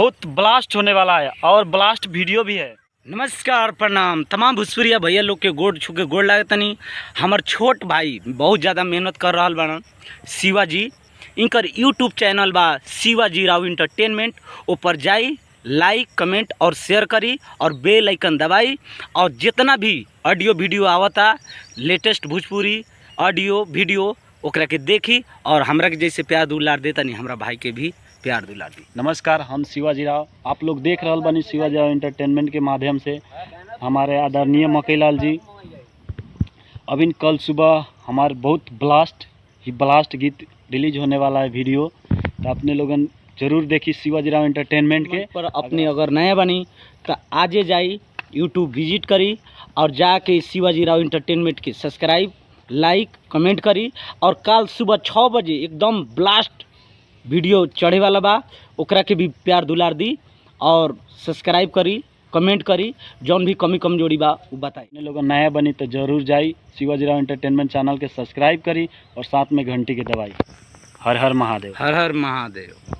बहुत ब्लास्ट होने वाला है और ब्लास्ट वीडियो भी है। नमस्कार प्रणाम तमाम भोजपुरिया भैया लोग के गोड़ छू के गोड़ लागे तनी। हमार छोट भाई बहुत ज़्यादा मेहनत कर रहा बाड़न शिवाजी, इनकर यूट्यूब चैनल बा शिवाजी राव इंटरटेनमेंट। ऊपर जाई, लाइक कमेंट और शेयर करी और बेल आइकन दबाई और जितना भी ऑडियो वीडियो आवता लेटेस्ट भोजपुरी ऑडियो वीडियो ओकरा के देखी और हमरा के जैसे प्यार दुलार देता नहीं हमरा भाई के भी प्यार दुलार दी। नमस्कार, हम शिवाजी राव। आप लोग देख रहे बनी शिवाजी राव इंटरटेनमेंट के माध्यम से हमारे आदरणीय मकईलाल जी। अभी कल सुबह हमारे बहुत ब्लास्ट गीत रिलीज होने वाला है वीडियो, तो अपने लोगन जरूर देखी शिवाजी राव इंटरटेनमेंट के। पर अपने अगर नया बनी तो आजे जाई यूट्यूब विजिट करी और जाके शिवाजी राव इंटरटेनमेंट के सब्सक्राइब लाइक कमेंट करी। और कल सुबह 6 बजे एकदम ब्लास्ट वीडियो चढ़े वाला बा, ओकरा के भी प्यार दुलार दी और सब्सक्राइब करी कमेंट करी, जौन भी कमी कमजोरी बा वो बताई। अपने लोग नया बनी तो जरूर जाई शिवाजी राव इंटरटेनमेंट चैनल के सब्सक्राइब करी और साथ में घंटी के दबाई। हर हर महादेव। हर हर महादेव।